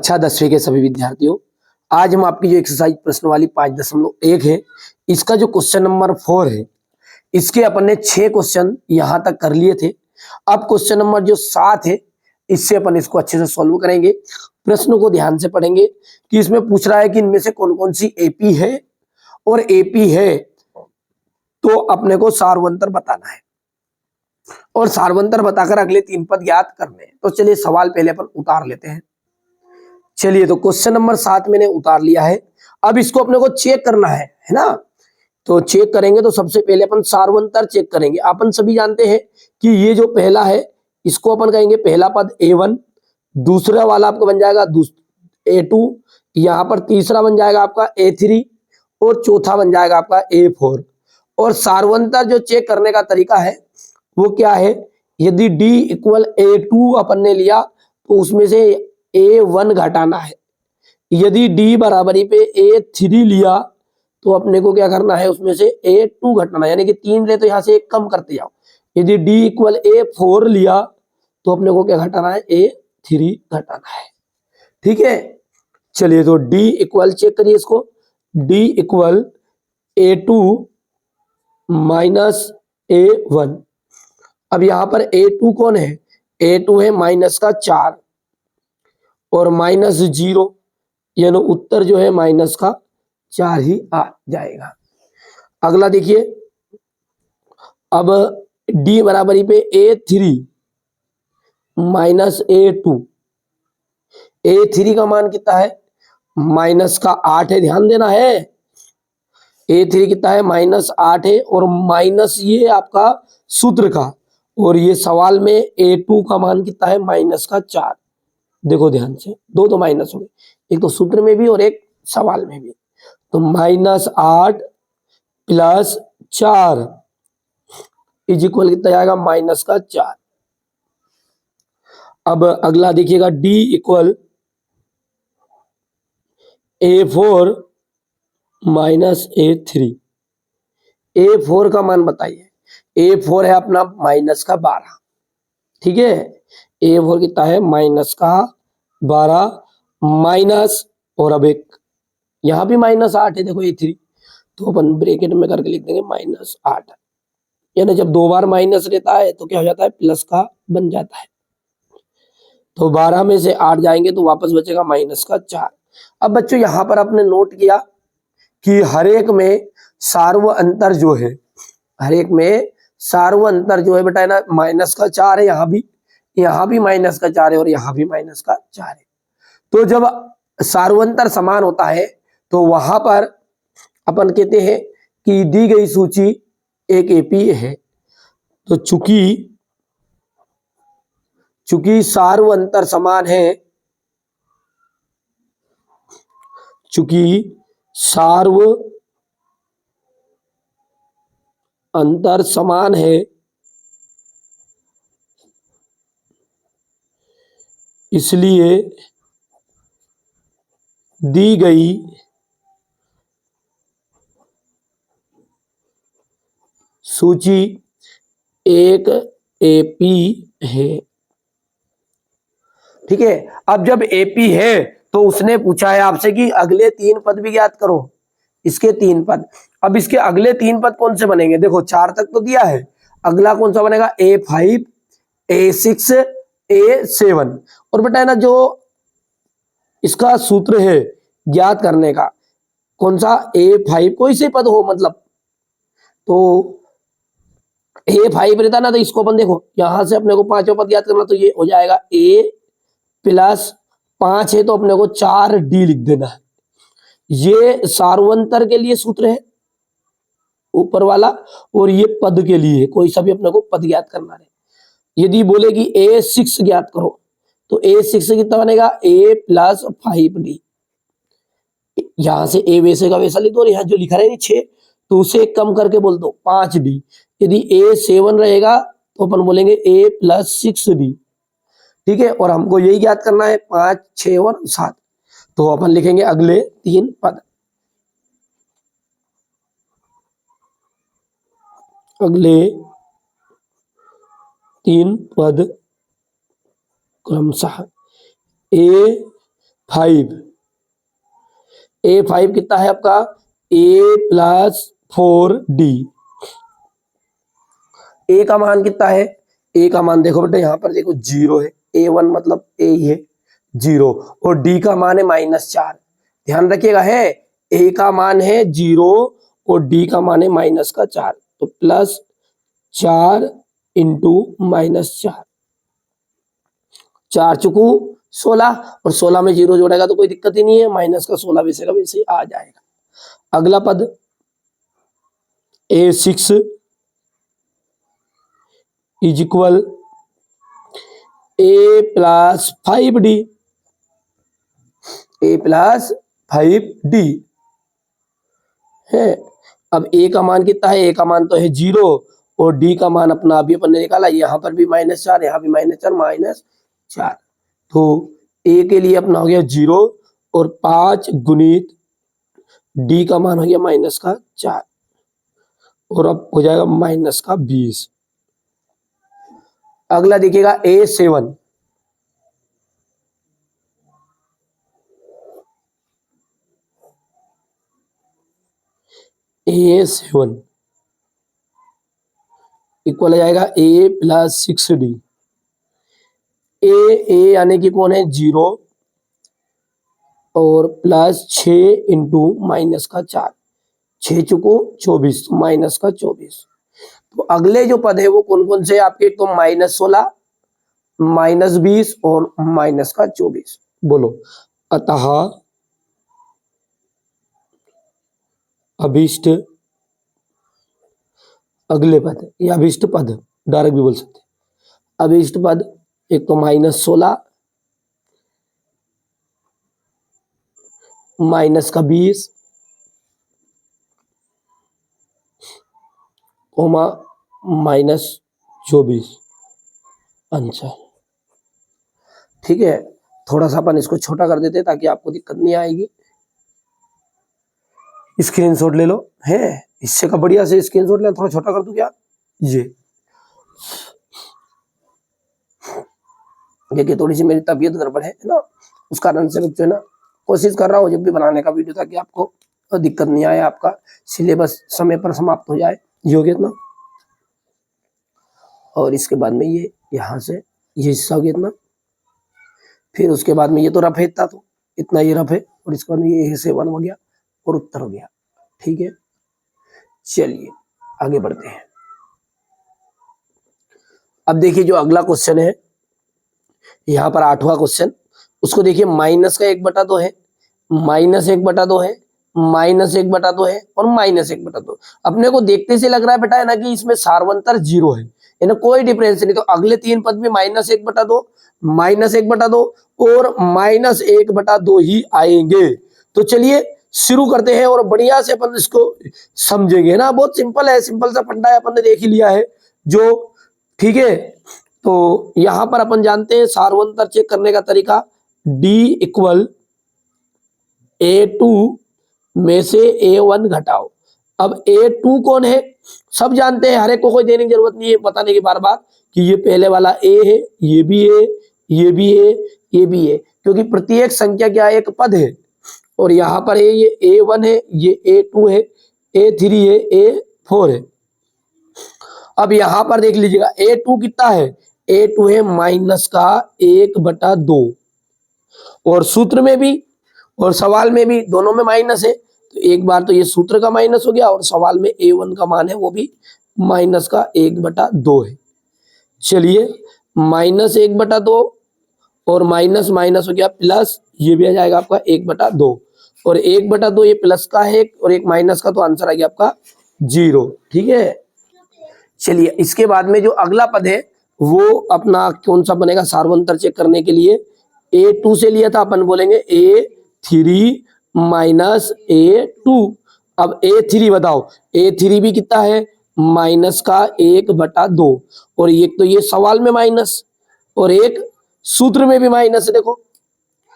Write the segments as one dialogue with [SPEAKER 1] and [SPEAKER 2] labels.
[SPEAKER 1] कक्षा 10वीं के सभी विद्यार्थियों, आज हम आपकी जो एक्सरसाइज प्रश्न वाली 5.1 है, इसका जो क्वेश्चन नंबर 4 है, इसके अपन ने 6 क्वेश्चन यहां तक कर लिए थे। अब क्वेश्चन नंबर जो 7 है, इससे अपन इसको अच्छे से सॉल्व करेंगे। प्रश्न को ध्यान से पढ़ेंगे कि इसमें पूछ रहा है कि इनमें से कौन कौन सी एपी है, और एपी है तो अपने को सार्वंतर बताना है और सार्वंतर बताकर अगले 3 पद याद करने हैं। तो चलिए सवाल पहले अपन उतार लेते हैं। चलिए, तो क्वेश्चन नंबर 7 मैंने उतार लिया है। अब इसको अपने को चेक करना है ना। तो चेक करेंगे तो सबसे पहले अपन सार्वंतर चेक करेंगे। अपन सभी जानते हैं कि ये जो पहला है, इसको अपन कहेंगे पहला पद A1, दूसरा वाला आपका बन जाएगा A2, यहाँ पर तीसरा बन जाएगा आपका A3 और चौथा बन जाएगा आपका A4। और सार्वंतर जो चेक करने का तरीका है वो क्या है, यदि D इक्वल A2 अपन ने लिया तो उसमें से A1 घटाना है। यदि D बराबरी पे A3 लिया तो अपने को क्या करना है, उसमें से A2 घटाना है, यानी कि 3 ले तो यहाँ से 1 कम करते जाओ। यदि D इक्वल A4 लिया तो अपने को क्या घटाना है, A3 घटाना है। ठीक है, चलिए तो D इक्वल चेक करिए इसको, D equal A2 minus A1। अब यहाँ पर A2 कौन है, A2 है माइनस का 4 और माइनस 0, यानी उत्तर जो है माइनस का 4 ही आ जाएगा। अगला देखिए, अब D बराबरी पे A3 माइनस A2, A3 का मान कितना है, माइनस का 8 है, ध्यान देना है। A3 कितना है, माइनस 8 है, और माइनस ये आपका सूत्र का, और ये सवाल में A2 का मान कितना है, माइनस का 4। देखो ध्यान से, दो तो माइनस हो गए, एक तो सूत्र में भी और एक सवाल में भी। तो माइनस 8 प्लस 4 इज इक्वल कितना आएगा, माइनस का 4। अब अगला देखिएगा, D equal A4 minus A3। A4 का मान बताइए। A4 है अपना माइनस का 12। ठीक है, A4 कितना है, माइनस का 12 माइनस, और अब एक यहाँ भी माइनस 8 है, देखो A3, तो अपन ब्रैकेट में करके लिख देंगे माइनस 8। यानी जब 2 बार माइनस रहता है तो क्या हो जाता है, प्लस का बन जाता है। तो 12 में से 8 जाएंगे तो वापस बचेगा माइनस का 4। अब बच्चों यहाँ पर आपने नोट किया कि हर एक में सार्व अंतर जो है, हर एक में सार्व अंतर जो है बेटा है ना, माइनस का 4 है। यहाँ भी माइनस का 4 है और यहाँ भी माइनस का 4 है। तो जब सार्वंतर समान होता है तो वहां पर अपन कहते हैं कि दी गई सूची एक एपी है। तो चूंकि सार्व अंतर समान है, चूंकि सार्व अंतर समान है, इसलिए दी गई सूची एक एपी है। ठीक है, अब जब एपी है तो उसने पूछा है आपसे कि अगले 3 पद भी याद करो, इसके 3 पद। अब इसके अगले 3 पद कौन से बनेंगे, देखो 4 तक तो दिया है, अगला कौन सा बनेगा, A5 A6 A7। और बेटा है ना, जो इसका सूत्र है ज्ञात करने का, कौन सा, A5 कोई से पद हो मतलब, तो A5 रहता ना, तो इसको अपन देखो यहां से अपने को 5वां पद याद करना, तो ये हो जाएगा A प्लस 5 है तो अपने को 4D लिख देना है। ये सार्वंतर के लिए सूत्र है ऊपर वाला, और ये पद के लिए कोई सा भी अपने को पद ज्ञात करना है। यदि बोले कि A6 ज्ञात करो तो A6 से कितना बनेगा, A प्लस 5D। यहां से A वैसे का वैसा लिख दो, और यहाँ जो लिखा है 6 तो उसे कम करके बोल दो 5D। यदि A7 रहेगा तो अपन बोलेंगे A प्लस 6D। ठीक है, और हमको यही याद करना है 5 6 और 7। तो अपन लिखेंगे अगले 3 पद, अगले 3 पद क्रमशः A 5, A5 कितना है आपका A+4D। ए का मान कितना है, ए का मान देखो बेटा यहाँ पर देखो 0 है, A1 मतलब ए ही है 0, और डी का मान है -4। ध्यान रखिएगा है, ए का मान है 0 और डी का मान है -4, तो +4 इंटू -4, 4 चुकू 16, और 16 में 0 जोड़ेगा तो कोई दिक्कत ही नहीं है, माइनस का 16 वैसे का वैसे ही आ जाएगा। अगला पद A6 is equal A+5D, A+5D है। अब ए का मान कितना है, ए का मान तो है 0 और डी का मान अपना अभी अपन ने निकाला, यहाँ पर भी -4, यहाँ भी -4, तो ए के लिए अपना हो गया 0 और 5 गुणित डी का मान हो गया -4, और अब हो जाएगा -20। अगला देखिएगा A7, A7 इक्वल आ जाएगा A+6D। ए यानी कि कौन है 0 और +6 इंटू -4, 6 चुको 24, तो -24। तो अगले जो पद है वो कौन कौन से आपके, तो -16, -20 और -24। बोलो, अतः अभिष्ट अगले पद या अभिष्ट पद डायरेक्ट भी बोल सकते, अभिष्ट पद एक तो -16 -20 कोमा -24 आंसर। ठीक है, थोड़ा सा अपन इसको छोटा कर देते ताकि आपको दिक्कत नहीं आएगी। स्क्रीनशॉट ले लो, है इससे का बढ़िया से स्क्रीनशॉट ले, थोड़ा छोटा कर दूं क्या, ये देखिए थोड़ी सी मेरी तबीयत गड़बड़ है ना, उस कारण से जो है ना कोशिश कर रहा हूँ जब भी बनाने का वीडियो ताकि आपको दिक्कत नहीं आए, आपका सिलेबस समय पर समाप्त हो जाए, ये हो गया इतना। और इसके बाद में ये यहाँ से ये हिस्सा हो गया इतना, फिर उसके बाद में ये तो रफ है इतना, तो इतना ये रफ है, और इसके बाद में ये A7 हो गया और उत्तर हो गया। ठीक है, चलिए आगे बढ़ते हैं। अब देखिए जो अगला क्वेश्चन है, यहाँ पर 8वां क्वेश्चन, उसको देखिए -1/2 है, -1/2 है, -1/2 है और -1/2। अपने को देखते से लग रहा है बेटा है ना कि इसमें सार्वंतर 0 है, यानी कोई डिफरेंस नहीं, तो अगले 3 पद में -1/2, -1/2 और -1/2 ही आएंगे। तो चलिए शुरू करते हैं और बढ़िया से अपन इसको समझेंगे ना, बहुत सिंपल है, सिंपल सा फंडा है, अपन ने देख ही लिया है जो। ठीक है, तो यहां पर अपन जानते हैं सार्वंतर चेक करने का तरीका, D इक्वल A2 में से A1 घटाओ। अब A2 कौन है सब जानते हैं, हर एक को कोई देने की जरूरत नहीं है बताने की बार बार कि ये पहले वाला A है, ये भी है, ये भी है, ये भी है, क्योंकि प्रत्येक संख्या क्या है, एक पद है। और यहाँ पर है ये A1 है, ये A2 है, A3 है, A4 है। अब यहां पर देख लीजिएगा A2 कितना है, A2 है -1/2, और सूत्र में भी और सवाल में भी दोनों में माइनस है, तो एक बार तो ये सूत्र का माइनस हो गया और सवाल में A1 का मान है वो भी -1/2 है। चलिए -1/2 और माइनस माइनस हो गया प्लस, ये भी आ जाएगा आपका 1/2, और 1/2 ये प्लस का है और एक माइनस का, तो आंसर आ गया आपका 0। ठीक है, चलिए इसके बाद में जो अगला पद है वो अपना कौन सा बनेगा, सार्वंतर चेक करने के लिए A2 से लिया था, अपन बोलेंगे A3 माइनस A2। अब A3 बताओ, A3 भी कितना है -1/2, और एक तो ये सवाल में माइनस और एक सूत्र में भी माइनस है। देखो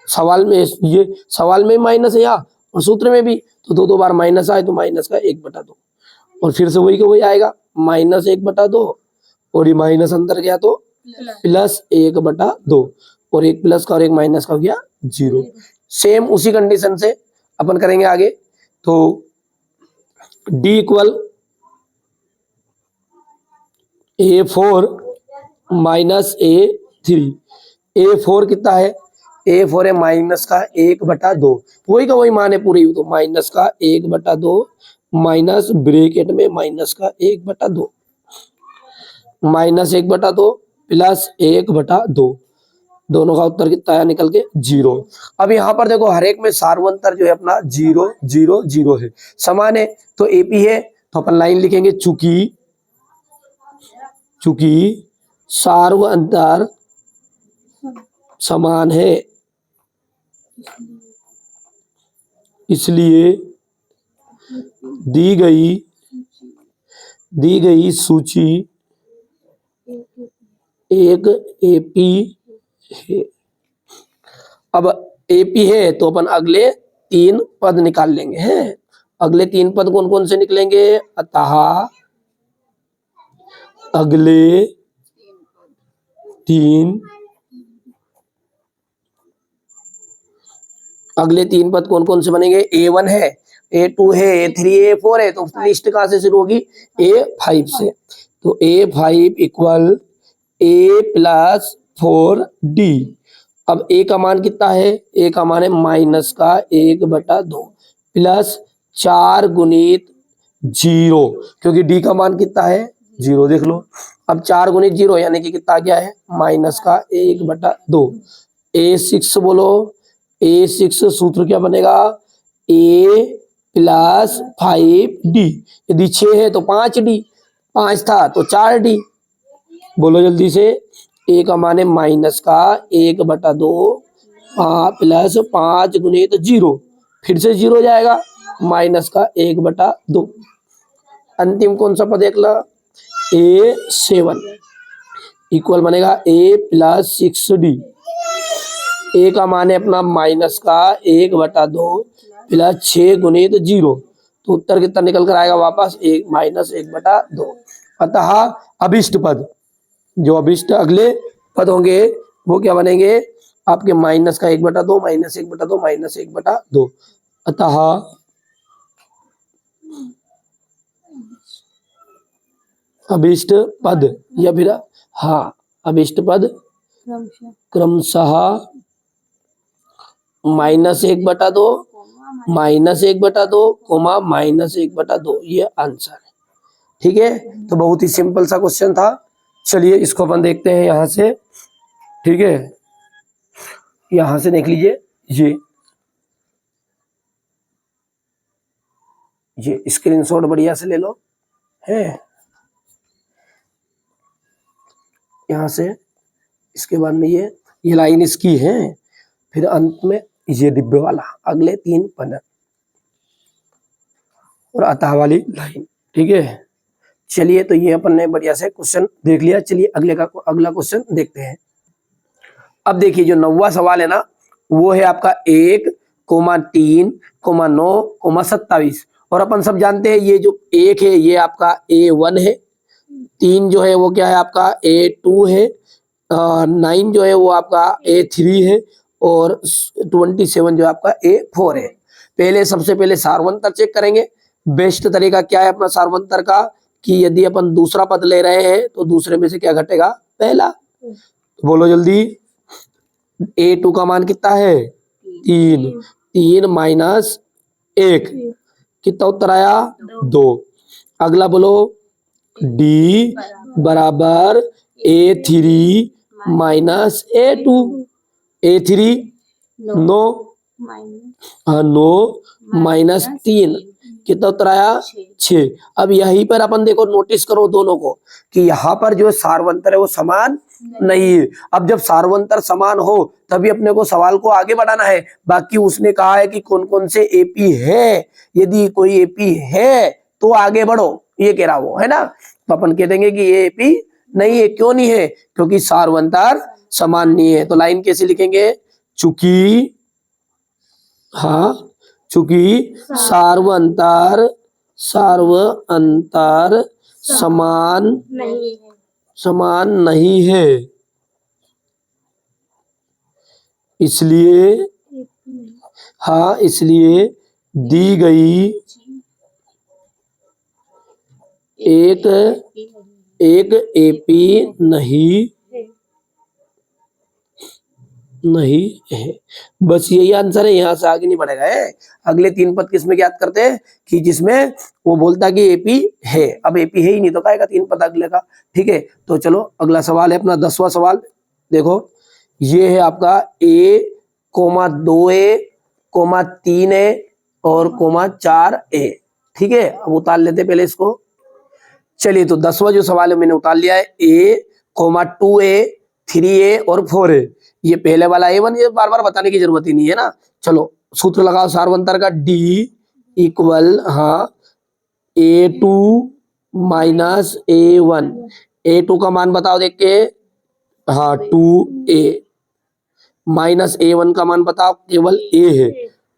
[SPEAKER 1] सवाल में ये सवाल में माइनस है यहाँ और सूत्र में भी, तो दो बार माइनस आए तो माइनस का 1/2, और फिर से वही का वही आएगा -1/2, और ये माइनस अंदर गया तो +1/2, और एक प्लस का और एक माइनस का हो गया 0। सेम उसी कंडीशन से अपन करेंगे आगे। तो D equal A4 minus A3। A4 कितना है, A4 है माइनस का 1/2, वही का वही मान है पूरी, तो माइनस का 1/2 माइनस ब्रैकेट में माइनस का 1/2, माइनस 1/2 प्लस 1/2, दोनों का उत्तर कितना आया निकल के 0। अब यहाँ पर देखो हर एक में सार्वंतर जो है अपना 0 0 0 है, समान है, तो AP है तो अपन लाइन लिखेंगे चूंकि सार्वंतर समान है इसलिए दी गई सूची एक AP है। अब AP है तो अपन अगले 3 पद निकाल लेंगे हैं। अगले 3 पद कौन कौन से निकलेंगे, अतः अगले 3 पद कौन कौन से बनेंगे, A1 है, A2 है, A3 है, A4 है, तो लिस्ट कहां से शुरू होगी, A5 से। तो A5 equal A plus 4D। अब A का मान कितना है, A का मान है माइनस का 1/2 प्लस 4 गुणित 0, क्योंकि D का मान कितना है 0, देख लो। अब 4 गुणित 0 यानी कि कितना क्या है, माइनस का 1/2। A6 बोलो, A6 सूत्र क्या बनेगा, A प्लस 5D। यदि 6 है तो 5D, 5 था तो 4D। बोलो जल्दी से, A का मान है माइनस का 1/2 प्लस 5 गुणित 0, फिर से 0 जाएगा, माइनस का 1/2। अंतिम कौन सा पद देख ला, A7 इक्वल बनेगा A प्लस 6D। A का मान है अपना माइनस का 1/2 प्लस 6 गुणित 0, तो उत्तर कितना निकल कर आएगा वापस, माइनस 1/2। अतः अभिष्ट पद, जो अभिष्ट अगले पद होंगे वो क्या बनेंगे आपके, माइनस का 1/2 माइनस 1/2 माइनस 1/2। अतः अभिष्ट पद या फिर अभिष्ट पद क्रमशः माइनस 1/2 माइनस 1/2 कोमा माइनस 1/2, ये आंसर है। ठीक है, तो बहुत ही सिंपल सा क्वेश्चन था। चलिए इसको अपन देखते हैं यहां से। ठीक है, यहां से देख लीजिए, ये स्क्रीनशॉट बढ़िया से ले लो है यहां से। इसके बाद में ये लाइन इसकी है, फिर अंत में ये डिब्बे वाला अगले 3 पद और अतः वाली लाइन। ठीक है, चलिए तो ये अपन ने बढ़िया से क्वेश्चन देख लिया। चलिए अगला क्वेश्चन देखते हैं। अब देखिए जो 9वां सवाल है ना, वो है आपका 1,3,9,27। और अपन सब जानते हैं ये जो 1 है ये आपका A1 है, 3 जो है वो क्या है आपका A2 है, 9 जो है वो आपका A3 है, और 27 जो है आपका A4 है। सबसे पहले सार्वंतर चेक करेंगे। बेस्ट तरीका क्या है अपना सार्वंतर का, कि यदि अपन दूसरा पद ले रहे हैं तो दूसरे में से क्या घटेगा, पहला। तो बोलो जल्दी, A2 का मान कितना है 3 माइनस 1, कितना उत्तर आया 2। अगला बोलो D बराबर A3 minus A2, A3 9 minus 3, कितना उत्तर आया 6। अब यहीं पर अपन देखो, नोटिस करो दोनों को, कि यहाँ पर जो सार्वंतर है वो समान नहीं है। अब जब सार्वंतर समान हो तभी अपने को सवाल को आगे बढ़ाना है। बाकी उसने कहा है कि कौन कौन से AP है, यदि कोई AP है तो आगे बढ़ो, ये कह रहा वो है ना। तो अपन कह देंगे कि ये AP नहीं है। क्यों नहीं है, क्योंकि सार्वंतर समान नहीं है। तो लाइन कैसे लिखेंगे, चूंकि सार्वंतर समान नहीं है, इसलिए हाँ, इसलिए दी गई एक एपी नहीं है। बस यही आंसर है, यहां से आगे नहीं बढ़ेगा है। अगले 3 पद किसमें ज्ञात करते हैं कि जिसमें वो बोलता है कि एपी है। अब एपी है ही नहीं तो क्या आएगा 3 पद अगले का। ठीक है, तो चलो अगला सवाल है अपना 10वां सवाल। देखो ये है आपका ए कोमा 2a कोमा 3a और कोमा 4a। ठीक है, अब उतार लेते पहले इसको। चलिए, तो 10वां जो सवाल है मैंने उतार लिया है। ए कोमा 2a 3a और 4a। ये पहले वाला A1, ये बार बार बताने की जरूरत ही नहीं है ना। चलो सूत्र लगाओ सारवंतर का। D इक्वल हाँ A2 माइनस A1। A2 का मान बताओ देख के। हाँ 2A माइनस A1 का मान बताओ, केवल A है।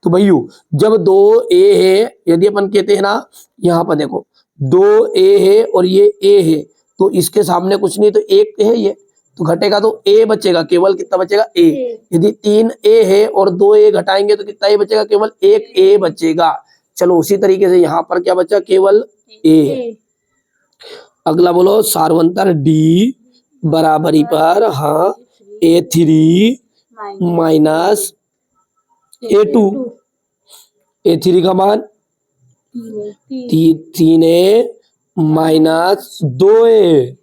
[SPEAKER 1] तो भैया जब 2A है, यदि अपन कहते हैं ना, यहाँ पर देखो 2A है और ये A है, तो इसके सामने कुछ नहीं तो 1 है ये, तो घटेगा तो A बचेगा, केवल कितना बचेगा A। यदि 3A है और 2A घटाएंगे तो कितना A बचेगा, केवल 1A बचेगा। चलो उसी तरीके से यहाँ पर क्या बचा, केवल A। अगला बोलो सारवंतर D बराबरी पर हाँ A3 माइनस A2। A3 का मान 3A माइनस 2A।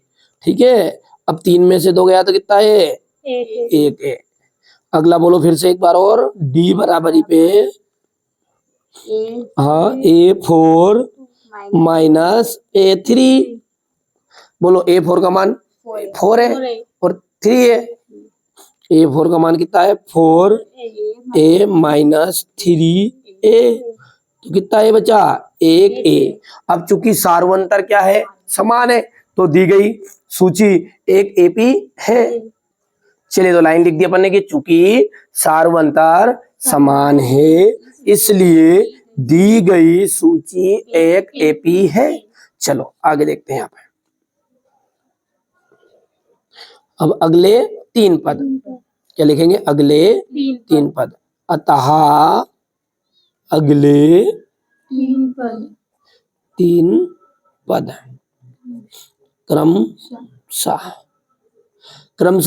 [SPEAKER 1] ठीक है, अब 3 में से 2 गया तो कितना है, 1 है। अगला बोलो फिर से एक बार और। D बराबरी पे हाँ A4 माइनस A3। बोलो A4 का मान 4 है और 3 है। A4 का मान कितना है, 4A माइनस 3A, तो कितना A बचा, 1A। अब चूंकि सारवंतर क्या है, समान है, तो दी गई सूची एक एपी है। चलिए तो लाइन लिख दी अपन ने कि चूंकि सारवंतर समान है इसलिए दी गई सूची एक एपी है। चलो आगे देखते हैं यहाँ पे। अब अगले 3 पद क्या लिखेंगे, अगले 3 पद। अतः अगले 3 पद क्रमशः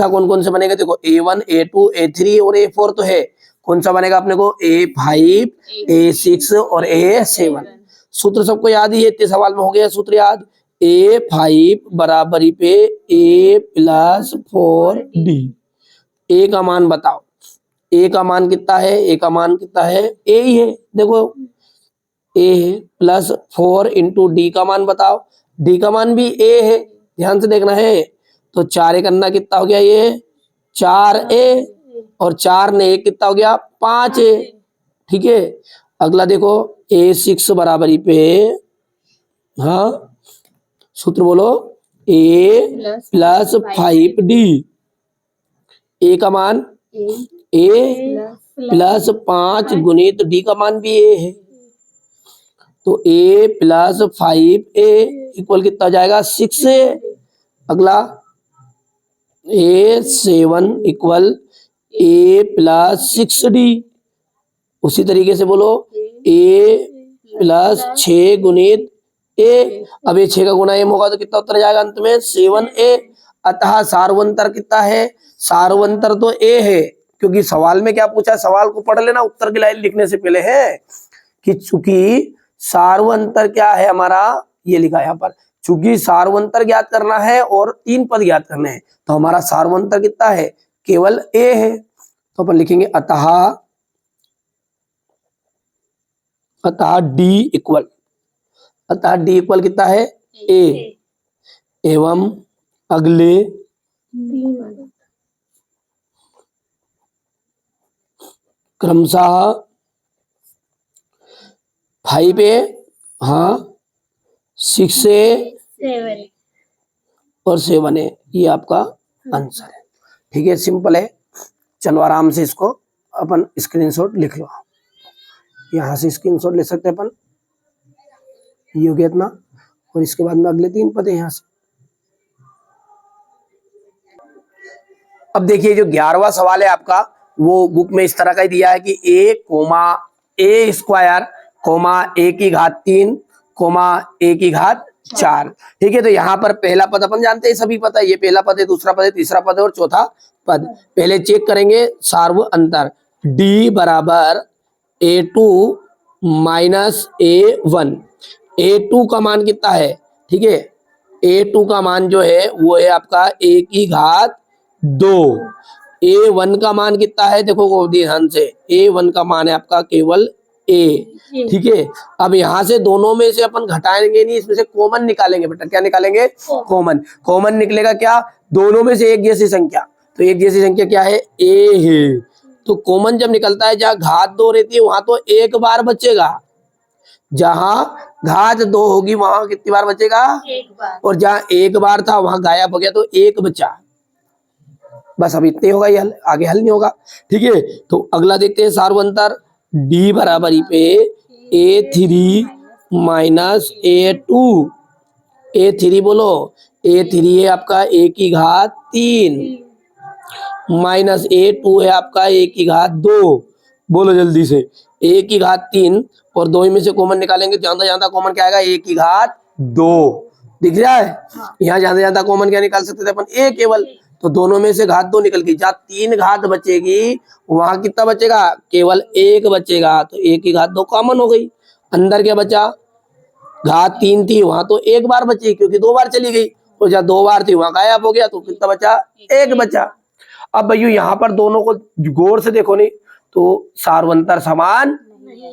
[SPEAKER 1] कौन कौन से बनेगा, देखो A1 A2 A3 और A4 तो है। कौन सा बनेगा अपने को, A5 A6 और A7। सूत्र सबको याद ही है, इतने सवाल में हो गया सूत्र याद। A5 बराबरी पे A प्लस 4D। A का मान बताओ, A का मान कितना है, A का मान कितना है, A ही है। देखो A है प्लस 4 इंटू D का मान बताओ, D का मान भी A है, ध्यान से देखना है। तो 4 करना कितना हो गया, ये 4A और 4 ने 1 कितना हो गया, 5A। ठीक है, अगला देखो A6 बराबरी पे हाँ सूत्र बोलो A प्लस 5D। A का मान A प्लस 5 गुणित D का मान भी A है, तो A प्लस 5A इक्वल कितना हो जाएगा, 6A। अगला A7 equal A plus 6D। उसी तरीके से बोलो A प्लस 6 गुणित A। अब ये 6 का गुणा M होगा तो कितना उत्तर जाएगा अंत में, 7A। अतः सारवंतर कितना है, सारवंतर तो A है, क्योंकि सवाल में क्या पूछा, सवाल को पढ़ लेना उत्तर की लाइन लिखने से पहले है कि चूंकि सारवंतर क्या है हमारा, ये लिखा है यहाँ पर, चूंकि सारवंतर ज्ञात करना है और 3 पद ज्ञात करने हैं, तो हमारा सारवंतर कितना है, केवल A है। तो अपन लिखेंगे अतः D इक्वल कितना है, A। एवं अगले क्रमशः 5A हाँ 6A और 7A, ये आपका आंसर है। ठीक है, सिंपल है। चलो आराम से इसको अपन स्क्रीनशॉट लिख लो, यहाँ से स्क्रीनशॉट ले सकते हैं अपन, ये हो गया इतना। और इसके बाद में अगले 3 पद है यहाँ से। अब देखिए जो 11वां सवाल है आपका, वो बुक में इस तरह का ही दिया है कि ए स्क्वायर कोमा ए की घात 3 कोमा ए की घात 4। ठीक है, तो यहाँ पर पहला पद अपन जानते हैं, सभी पता है, ये पहला पद है, दूसरा पद है, तीसरा पद है और चौथा पद। पहले चेक करेंगे सार्व अंतर, डी बराबर A2 माइनस A1। A2 का मान कितना है? ठीक है, A2 का मान जो है वो है आपका a की घात 2। A1 का मान कितना है? देखो ध्यान से, A1 का मान है आपका केवल a। ठीक है, अब यहाँ से दोनों में से अपन घटाएंगे नहीं, इसमें से कॉमन निकालेंगे बेटा। क्या निकालेंगे? कॉमन। कॉमन निकलेगा क्या? दोनों में से एक जैसी संख्या, तो एक जैसी संख्या क्या है? a है। तो कॉमन जब निकलता है, जहाँ घात 2 रहती है वहां तो एक बार बचेगा, जहां घात 2 होगी वहां कितनी बार बचेगा? एक बार। और जहां एक बार था वहां गायब हो गया तो एक बचा। बस अब इतने होगा, ये हल, आगे हल नहीं होगा। ठीक है, तो अगला देखते हैं सार्व अंतर, डी बराबरी पे A3 माइनस A2। A3 बोलो, A3 है आपका a की घात 3 माइनस A2 है आपका a की घात 2। बोलो जल्दी से, a की घात 3 और 2 में से कॉमन निकालेंगे, ज्यादा ज्यादा कॉमन क्या आएगा? a की घात 2। दिख रहा है? यहाँ ज्यादा ज्यादा कॉमन क्या निकाल सकते थे अपन? a केवल। तो दोनों में से घात 2 निकल गई, जहाँ 3 घात बचेगी वहां कितना बचेगा? केवल 1 बचेगा। तो a की घात 2 कॉमन हो गई। अंदर क्या बचा? घात 3 थी वहां तो एक बार बची क्योंकि 2 बार चली गई, और जहाँ 2 बार थी वहां गायब हो गया, तो कितना बचा? 1 बचा। अब भैया यहाँ पर दोनों को गौर से देखो, नहीं तो सार्वंतर समान नहीं।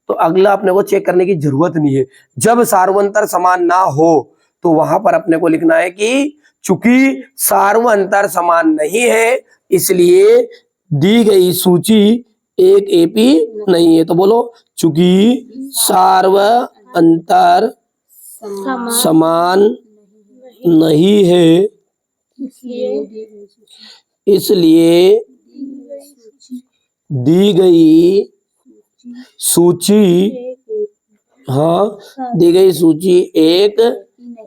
[SPEAKER 1] तो अगला अपने को चेक करने की जरूरत नहीं है। जब सार्वंतर समान ना हो तो वहां पर अपने को लिखना है कि चूंकि सार्वंतर समान नहीं है इसलिए दी गई सूची एक एपी नहीं है। तो बोलो, चूंकि सार्वंतर समान नहीं है इसलिए दी गई सूची, हाँ, दी गई सूची एक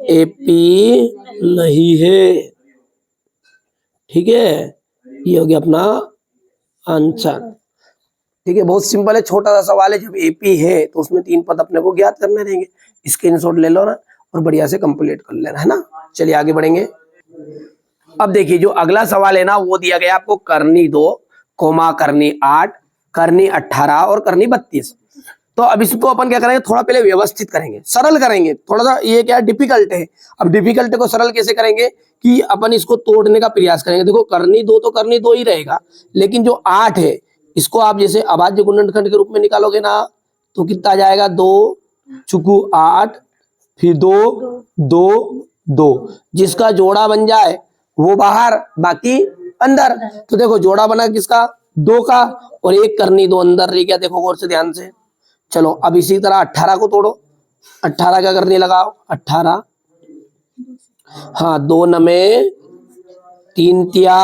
[SPEAKER 1] एपी नहीं है। ठीक है, ये हो गया अपना आंसर। ठीक है, बहुत सिंपल है, छोटा सा सवाल है। जब एपी है तो उसमें 3 पद अपने को ज्ञात करने रहेंगे। स्क्रीनशॉट ले लो ना और बढ़िया से कंप्लीट कर लेना, है ना। चलिए आगे बढ़ेंगे। अब देखिए जो अगला सवाल है ना, वो दिया गया आपको करनी 2 कोमा करनी 8 करनी 18 और करनी 32। तो अब इसको अपन क्या करेंगे, थोड़ा पहले व्यवस्थित करेंगे, सरल करेंगे। थोड़ा सा ये क्या डिफिकल्ट है, अब डिफिकल्ट को सरल कैसे करेंगे कि अपन इसको तोड़ने का प्रयास करेंगे। देखो करनी 2 तो करनी 2 ही रहेगा, लेकिन जो 8 है इसको आप जैसे अभाज्य गुणनखंड के रूप में निकालोगे ना, तो कितना आ जाएगा? 2 चुकू 8 फिर 2 2 2, जिसका जोड़ा बन जाए वो बाहर बाकी अंदर। तो देखो जोड़ा बना किसका? 2 का, और एक करनी 2 अंदर रह गया। देखो गौर से ध्यान से। चलो अब इसी तरह 18 को तोड़ो। 18 क्या करनी लगाओ? 18, हाँ 2 नमे 3 तिया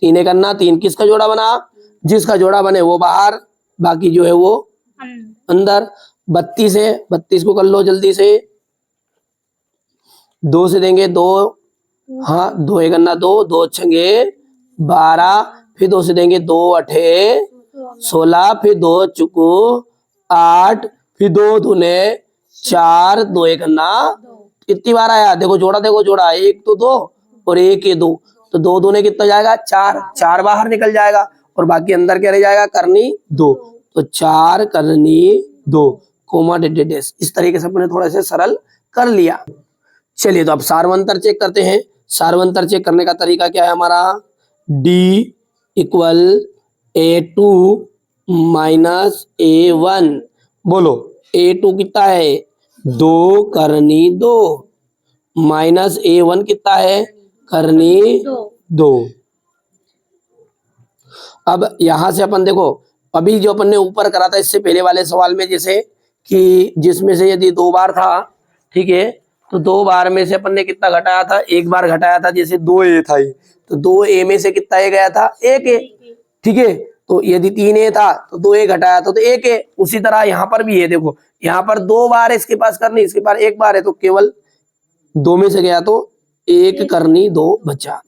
[SPEAKER 1] 3 करना 3, किसका जोड़ा बना? जिसका जोड़ा बने वो बाहर, बाकी जो है वो अंदर। 32 है, 32 को कर लो जल्दी से। 2 से देंगे 2, हाँ 2 करना 2 2 छंगे 12, फिर 2 से देंगे 2 अठे 16, फिर 2 चुकू 8, फिर 2 दूने 4, 2 करना कितनी बार आया? देखो जोड़ा, देखो जोड़ा, 1 तो 2 और 1 ये 2, तो 2 दूने कितना जाएगा? 4, 4 बाहर निकल जाएगा और बाकी अंदर क्या रह जाएगा? करनी 2। तो 4 करनी 2 कोमा डेडेडेस। इस तरीके से अपने थोड़ा से सरल कर लिया। चलिए तो अब सार्वंतर चेक करते हैं। सार्वंतर चेक करने का तरीका क्या है हमारा? D equal A2 minus A1। बोलो A2 कितना है? 2 करनी 2 माइनस A1 कितना है? करनी 2। अब यहां से अपन देखो, अभी जो अपन ने ऊपर करा था इससे पहले वाले सवाल में, जैसे कि जिसमें से यदि 2 बार था, ठीक है, तो 2 बार में से अपन ने कितना घटाया था? 1 बार घटाया था। जैसे 2A था ये, तो 2A में से कितना A गया था? 1A। ठीक है, तो यदि 3A था तो 2A घटाया था तो 1A। उसी तरह यहाँ पर भी है, देखो यहाँ पर 2 बार इसके पास करनी, इसके पास 1 बार है, तो केवल 2 में से गया तो 1 करनी 2 बचा।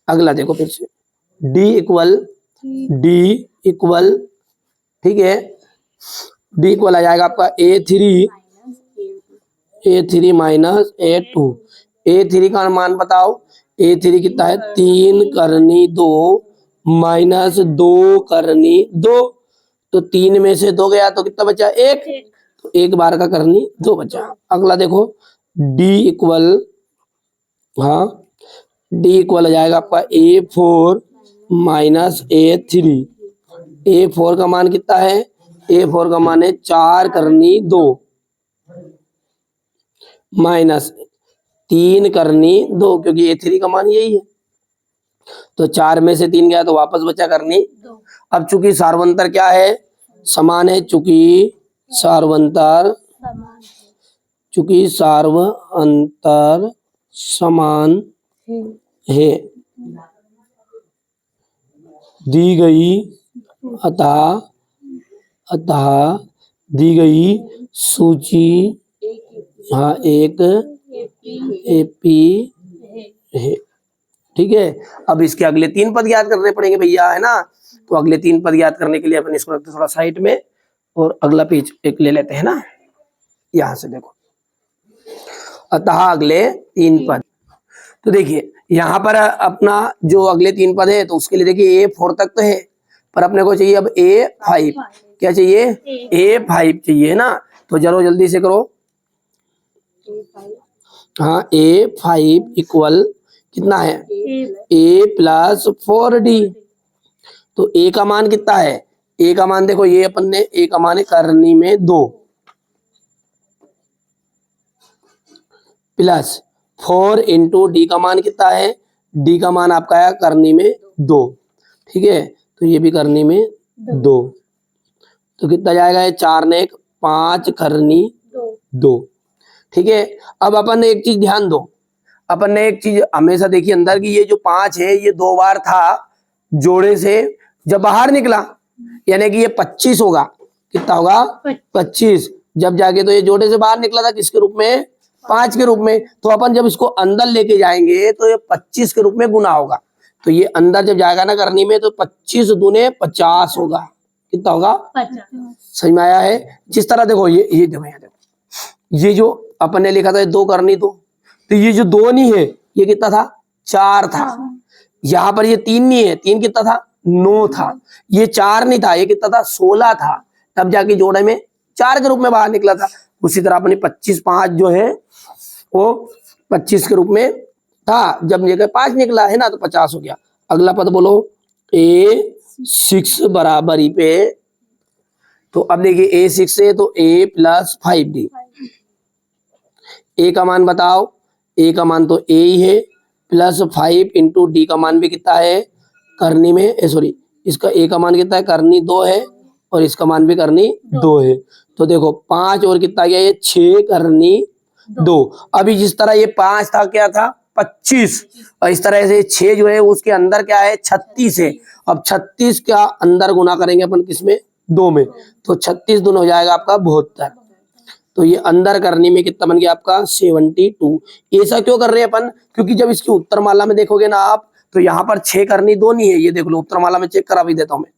[SPEAKER 1] अगला देखो फिर से, D इक्वल डी इक्वल, ठीक है, डी इक्वल आ जाएगा आपका A3 माइनस A2। A3 का मान बताओ, A3 कितना है, 3 करनी 2 माइनस 2 करनी 2, तो 3 में से 2 गया तो कितना बचा, 1, तो 1 बार का करनी 2 बचा। अगला देखो D इक्वल, हाँ D इक्वल आ जाएगा आपका A4 माइनस A3। A4 का मान कितना है, A4 का मान है 4 करनी 2 माइनस 3 करनी 2, क्योंकि A3 का मान यही है, तो 4 में से 3 गया तो वापस बचा करनी 2। अब चूंकि सार्वंतर क्या है, समान है, चूंकि सार्वंतर समान है दी गई, अतः दी गई सूची, हाँ एक एपी है, ठीक है। अब इसके अगले 3 पद याद करने पड़ेंगे भैया, है ना, तो अगले 3 पद याद करने के लिए अपन इसको रखते थोड़ा साइड में और अगला पेज एक ले लेते हैं ना, यहां से देखो, अतः अगले 3 पद। तो देखिए यहाँ पर अपना जो अगले 3 पद है, तो उसके लिए देखिए A4 तक तो है, पर अपने को चाहिए अब A5, क्या चाहिए, A5 चाहिए, है ना, तो चलो जल्दी से करो, हाँ A5 इक्वल कितना है, A प्लस 4D, तो A का मान कितना है, A का मान देखो, ये अपन ने A का मान है करनी में 2 प्लस 4 इंटू D का मान कितना है, D का मान आपका है करनी में 2, ठीक है, तो ये भी करनी में 2, तो कितना जाएगा, ये 4 ने 1 5 करनी 2, ठीक है। अब अपन ने एक चीज ध्यान दो, अपन ने एक चीज हमेशा देखी अंदर की, ये जो 5 है ये 2 बार था जोड़े से, जब बाहर निकला यानी कि ये 25 होगा, कितना होगा 25, जब जाके तो ये जोड़े से बाहर निकला था किसके रूप में, 5 के रूप में, तो अपन जब इसको अंदर लेके जाएंगे तो ये 25 के रूप में गुना होगा, तो ये अंदर जब जाएगा ना करनी में तो 25 दूने 50 होगा, कितना होगा 50। समझ में आया है। जिस तरह देखो ये देखो, यहाँ देखो, ये जो अपन ने लिखा था 2 करनी 2, तो ये जो 2 नहीं है ये कितना था, 4 था, यहाँ पर ये 3 नहीं है, 3 कितना था, 9 था, ये 4 नहीं था, ये कितना था, 16 था, तब जाके जोड़े में 4 के रूप में बाहर निकला था। उसी तरह अपनी 25 5 जो है वो 25 के रूप में था, जब जगह 5 निकला है ना तो 50 हो गया। अगला पद बोलो A6 बराबरी पे, तो अब देखिए A6 है तो A प्लस 5D, A का मान बताओ, A का मान तो A ही है, प्लस 5 इंटू D का मान भी कितना है, करनी में सॉरी इसका A का मान कितना है, करनी 2 है, और इसका मान भी करनी 2 है, तो देखो 5 और कितना गया, ये 6 करनी 2। अभी जिस तरह ये 5 था क्या था 25, और इस तरह से 6 जो है उसके अंदर क्या है 36 है, अब 36 का अंदर गुना करेंगे अपन किसमें, 2 में, तो 36 दूना हो जाएगा आपका 72, तो ये अंदर करने में कितना बन गया आपका 72। ऐसा क्यों कर रहे हैं अपन, क्योंकि जब इसकी उत्तरमाला में देखोगे ना आप, तो यहाँ पर 6 करनी 2 नहीं है, ये देख लो उत्तरमाला में चेक करा भी देता हूं मैं,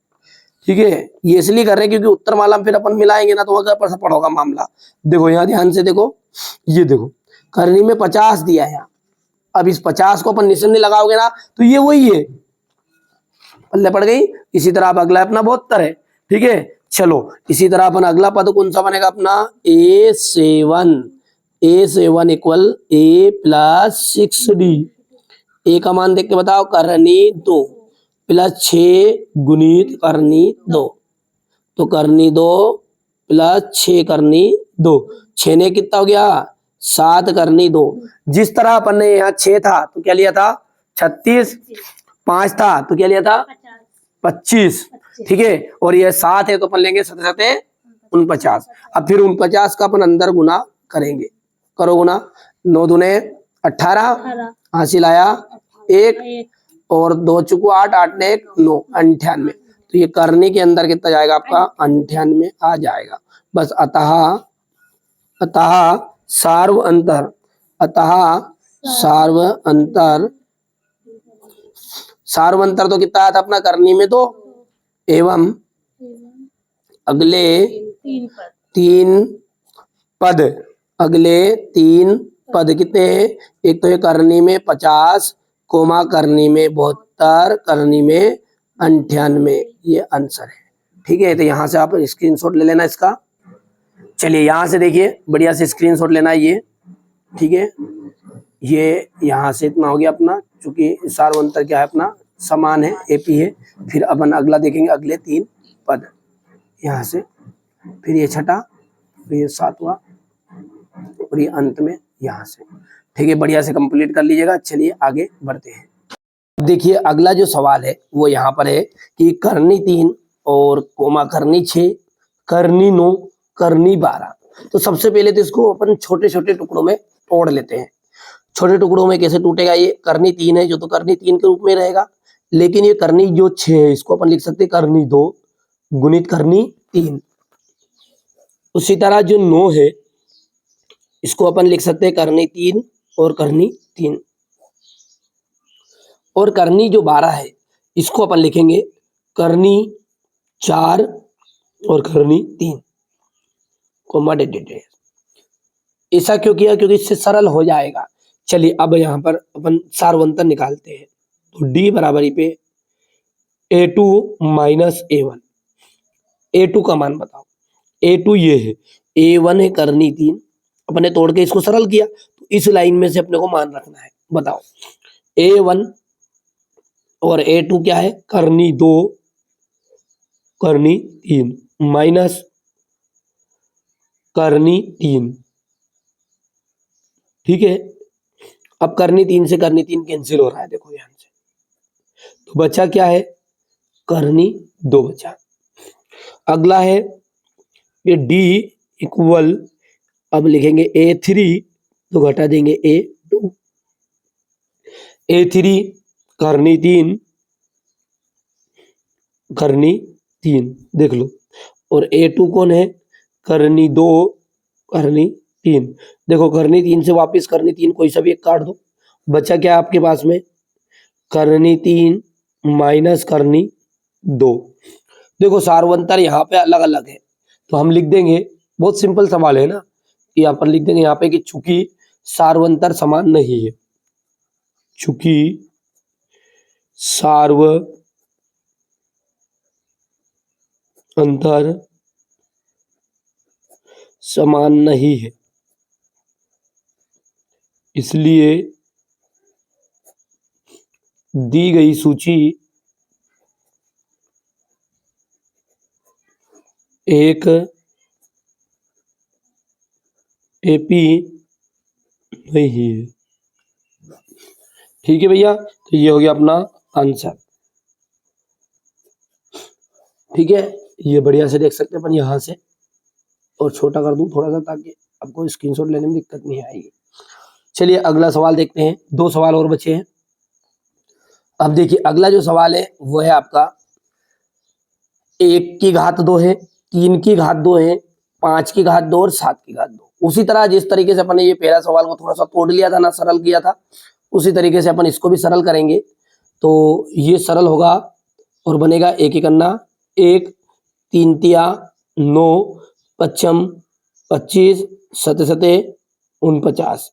[SPEAKER 1] ठीक है, ये इसलिए कर रहे हैं क्योंकि उत्तरमाला में फिर अपन मिलाएंगे ना तो अगर पर पड़ोगा मामला। देखो यहाँ ध्यान से देखो, ये देखो करनी में 50 दिया है, अब इस 50 को अपन निशानी लगाओगे ना तो ये वही है, पल्ले पड़ गई। इसी तरह आप अगला अपना 72 है, ठीक है, चलो इसी तरह अपन अगला पद कौन सा बनेगा अपना A7 equal A plus 6D, A का मान देख के बताओ, करनी 2 प्लस 6 गुणित करनी 2, तो करनी 2 प्लस 6 करनी 2, 6 ने कितना हो गया 7 करनी 2। जिस तरह अपन ने यहाँ 6 था तो क्या लिया था 36, 5 था तो क्या लिया था 25, ठीक है, और ये 7 है तो अपन लेंगे 7 49। अब फिर 49 का अपन अंदर गुना करेंगे, करो गुना, 9 दूने 18, हासिल आया 1, और 2 चुको 8, 8 ने 1 9, 98, तो ये करने के अंदर कितना जाएगा आपका 98 आ जाएगा। बस अतः सार्व अंतर, सार्व अंतर तो कितना आया था अपना करनी में 2, एवं अगले तीन पद, अगले तीन पद कितने हैं? एक तो है करनी में 50, कोमा करनी में 72, करनी में 98, ये आंसर है। ठीक है, तो यहाँ से आप स्क्रीनशॉट ले लेना इसका। चलिए यहाँ से देखिए, बढ़िया से स्क्रीनशॉट लेना है ये। ठीक है, ये यहाँ से इतना हो गया अपना, चूंकि सार्वंतर क्या है अपना समान है, एपी है। फिर अपन अगला देखेंगे, अगले तीन पद यहाँ से, फिर ये छठा, फिर ये सातवां और ये अंत में यहाँ से। ठीक है, बढ़िया से कंप्लीट कर लीजिएगा। चलिए आगे बढ़ते हैं। देखिए अगला जो सवाल है वो यहाँ पर है कि करनी 3 और कोमा करनी 6, करनी 9, करनी 12। तो सबसे पहले तो इसको अपन छोटे छोटे टुकड़ों में तोड़ लेते हैं। छोटे टुकड़ों में कैसे टूटेगा? ये करनी 3 है जो, तो करनी 3 के रूप में रहेगा। लेकिन ये करनी जो 6 है इसको अपन लिख सकते हैं करनी 2 गुणित करनी 3। उसी तरह जो 9 है इसको अपन लिख सकते हैं करनी 3 और करनी 3। और करनी जो 12 है इसको अपन लिखेंगे करनी 4 और करनी 3, कोमा डेड। ऐसा क्यों किया? क्योंकि इससे सरल हो जाएगा। चलिए अब यहाँ पर अपन सार्वंतर निकालते हैं। तो D बराबरी पे A2 माइनस A1। A2 का मान बताओ। A2 ये है, A1 है करनी 3, अपने तोड़ के इसको सरल किया, तो इस लाइन में से अपने को मान रखना है। बताओ A1 और A2 क्या है? करनी 2 करनी 3 माइनस करनी 3। ठीक है, अब करनी 3 से करनी 3 कैंसिल हो रहा है, देखो ध्यान से। तो बचा क्या है? करनी 2 बचा। अगला है ये D इक्वल, अब लिखेंगे A3 तो घटा देंगे A2। A3 करनी 3 करनी 3 देख लो, और A2 कौन है? करनी 2 करनी 3। देखो करनी 3 से वापस करनी 3 कोई सा भी एक काट दो, बचा क्या आपके पास में? करनी 3 माइनस करनी 2। देखो सार्वंतर यहाँ पे अलग अलग है तो हम लिख देंगे, बहुत सिंपल सवाल है ना, कि यहाँ पर लिख देंगे यहाँ पे कि चूंकि सार्वंतर समान नहीं है, चूंकि सार्वंतर समान नहीं है, इसलिए दी गई सूची एक एपी नहीं है। ठीक है भैया, तो ये हो गया अपना आंसर। ठीक है, ये बढ़िया से देख सकते हैं अपन यहाँ से, और छोटा कर दूं थोड़ा सा ताकि आपको स्क्रीनशॉट लेने में दिक्कत नहीं आएगी। चलिए अगला सवाल देखते हैं, 2 सवाल और बचे हैं। अब देखिए अगला जो सवाल है वो है आपका 1 की घात 2 है, 3 की घात 2 है, 5 की घात 2 और 7 की घात 2। उसी तरह जिस तरीके से अपन ने ये पहला सवाल को थोड़ा सा तोड़ लिया था ना, सरल किया था, उसी तरीके से अपन इसको भी सरल करेंगे। तो ये सरल होगा और बनेगा 1 एकन्ना 1, 3 तिया 9, पच्चम 25, सत सते 49।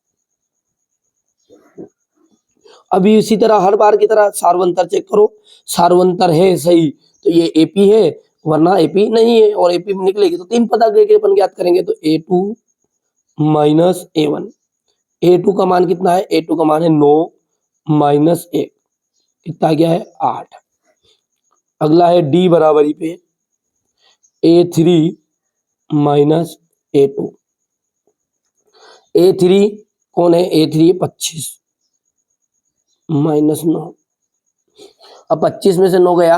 [SPEAKER 1] अभी इसी तरह हर बार की तरह सार्वंतर चेक करो, सार्वंतर है सही तो ये एपी है, वरना एपी नहीं है, और एपी निकलेगी तो 3 पद आगे के अपन ज्ञात करेंगे। तो A2 माइनस A1, A2 का मान कितना है? A2 का मान है 9 माइनस 1, कितना गया है? 8। अगला है D बराबरी पे A3 माइनस A2। A3 कौन है? A3 25 minus 9। अब 25 में से 9 गया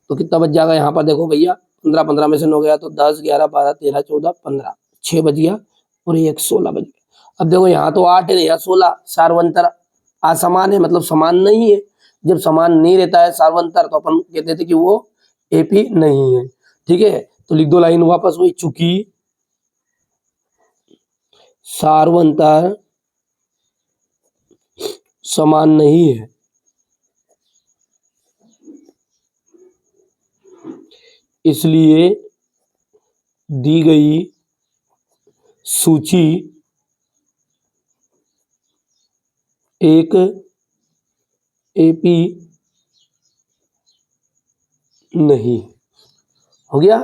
[SPEAKER 1] तो कितना बच जाएगा? यहाँ पर देखो भैया 15, 15 में से 9 गया तो 10, 11, 12, 13, 14, 15, 6 बच गया और 1 16 बच गया। अब देखो यहाँ तो 8 है, यहाँ 16, सार्वंतर असमान है, मतलब समान नहीं है। जब समान नहीं रहता है सार्वंतर तो अपन कहते थे कि वो एपी नहीं है। ठीक है, तो लिख दो लाइन वापस वही, चूंकि सार्वंतर समान नहीं है, इसलिए दी गई सूची एक एपी नहीं। हो गया,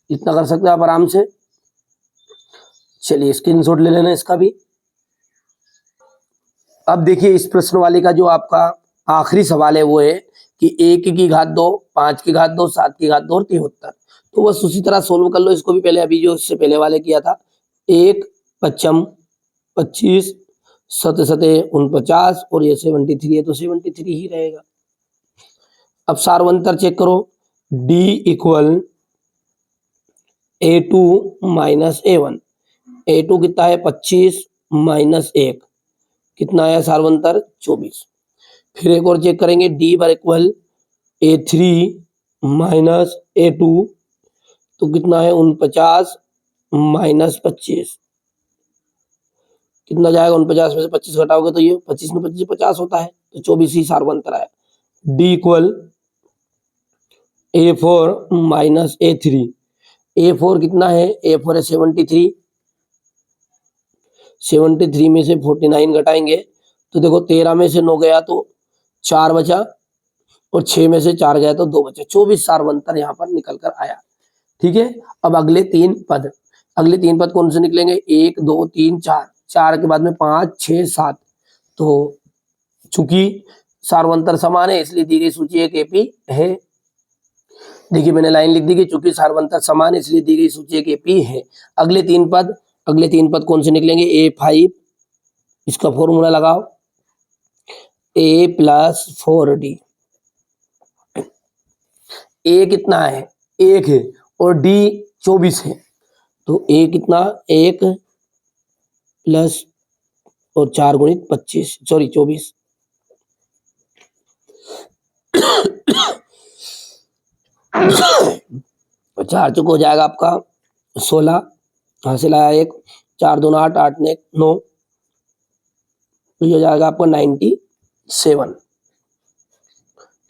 [SPEAKER 1] इतना कर सकते हैं आप आराम से। चलिए स्क्रीनशॉट ले लेना इसका भी। अब देखिए इस प्रश्न वाले का जो आपका आखिरी सवाल है वो है कि 1 की घात 2, 5 की घात 2, 7 की घात 2 और 73। तो बस उसी तरह सोल्व कर लो इसको भी, पहले अभी जो इससे पहले वाले किया था। 1 पच्चम 25, 7 सते 49 और ये 73 है तो 73 ही रहेगा। अब सारवंतर चेक करो, D equal A2 minus A1। A2 कितना है 25 माइनस 1 कितना है सारवंतर 24। फिर एक और चेक करेंगे, D पर इक्वल A3 माइनस A2 तो कितना है 49 माइनस 25 कितना जाएगा 49 में से 25 घटाओगे तो ये 25 में 25 50 होता है तो 24 ही सारवंतर आया। D equal A4 minus A3। A4 कितना है, A4 है 73, 73 में से 49 घटाएंगे तो देखो 13 में से 9 गया तो 4 बचा और 6 में से 4 गया तो 2 बचा। 24 सारवंतर यहाँ पर निकल कर आया। ठीक है, अब अगले तीन पद कौन से निकलेंगे, 1 2 3 4, 4 के बाद में 5 6 7। तो चूंकि सारवंतर समान है इसलिए दी गई सूची एक एपी है। देखिए मैंने लाइन लिख दी कि चूंकि सारवंतर समान है इसलिए दी गई सूची एक एपी है। अगले तीन पद कौन से निकलेंगे, A5 इसका फॉर्मूला लगाओ, A प्लस 4D। A कितना है 1 है और D 24 है तो A कितना 1 प्लस और 4 गुणित 25 सॉरी 24 4 चुक हो जाएगा आपका 16 हासिल आया 1, 4 2 8 8 ने 9 तो ये हो जाएगा आपका 97।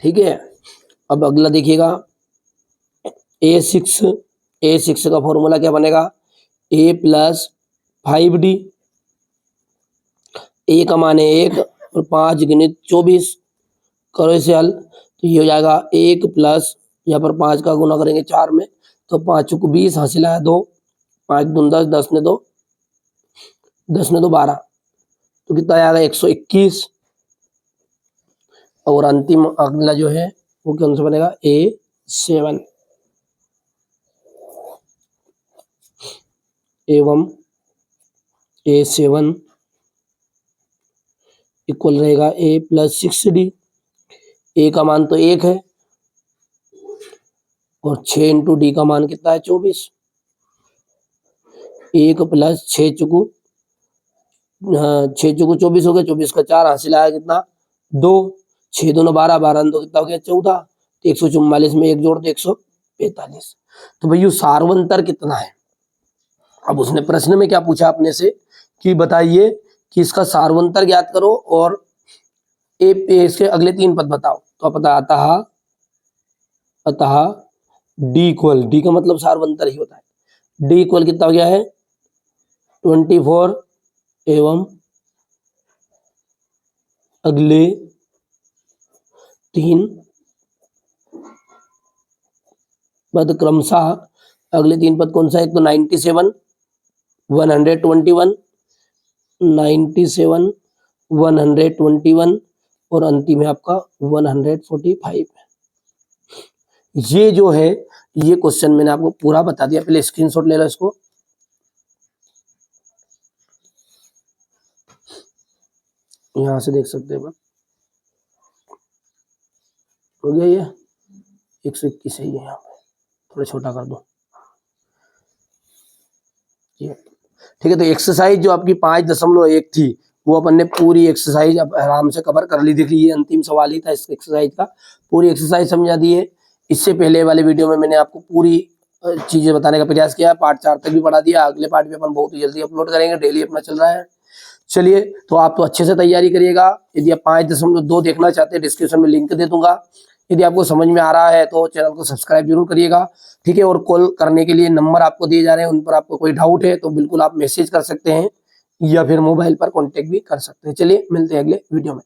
[SPEAKER 1] ठीक है, अब अगला देखिएगा A6 का फॉर्मूला क्या बनेगा, A प्लस 5D। A का मान है 1 और 5 गुणित 24 करो इसे हल तो ये हो जाएगा 1 प्लस यहाँ पर 5 का गुना करेंगे 4 में तो 5 चुक 20 हासिल आया 2, 5 दून 10, 10 ने 2 12 तो कितना आएगा 121। और अंतिम अगला जो है वो कौन सा बनेगा, A7 एवं A7 इक्वल रहेगा A प्लस 6D। A का मान तो 1 है और 6 इंटू D का मान कितना है 24। 1 प्लस 6 चुकू 24 हो गया, 24 का 4 हासिल आया कितना 2, 6 2 12, 12 2 कितना हो गया 14 तो 144 में 1 जोड़ दो 145। तो भैया सारवंतर कितना है। अब उसने प्रश्न में क्या पूछा अपने से कि बताइए कि इसका सारवंतर ज्ञात करो और इसके अगले तीन पद बताओ। तो पता अतः डी इक्वल, डी का मतलब सारवंतर ही होता है, डी इक्वल कितना हो गया है 24 एवं अगले तीन पद क्रमशः, अगले तीन पद कौन सा है, एक तो 97 121 97 121 और अंतिम है आपका 145। ये जो है ये क्वेश्चन मैंने आपको पूरा बता दिया, पहले स्क्रीनशॉट ले लो इसको। यहां से देख सकते हैं, हो गया ये 121 है, यहाँ पे थोड़ा छोटा कर दो ये। ठीक है, तो एक्सरसाइज जो आपकी 5.1 थी वो अपन ने पूरी एक्सरसाइज अब आराम से कवर कर ली। देखिए ये अंतिम सवाल ही था इस एक्सरसाइज का, पूरी एक्सरसाइज समझा दी है। इससे पहले वाले वीडियो में मैंने आपको पूरी चीजें बताने का प्रयास किया, पार्ट 4 तक भी पढ़ा दिया। अगले पार्ट भी अपन बहुत ही जल्दी अपलोड करेंगे, डेली अपना चल रहा है। चलिए, तो आप तो अच्छे से तैयारी करिएगा। यदि आप 5.2 देखना चाहते हैं डिस्क्रिप्शन में लिंक दे दूंगा, यदि आपको समझ में आ रहा है तो चैनल को सब्सक्राइब जरूर करिएगा, ठीक है। और कॉल करने के लिए नंबर आपको दिए जा रहे हैं, उन पर आपको कोई डाउट है तो बिल्कुल आप मैसेज कर सकते हैं या फिर मोबाइल पर कॉन्टेक्ट भी कर सकते हैं। चलिए मिलते हैं अगले वीडियो में।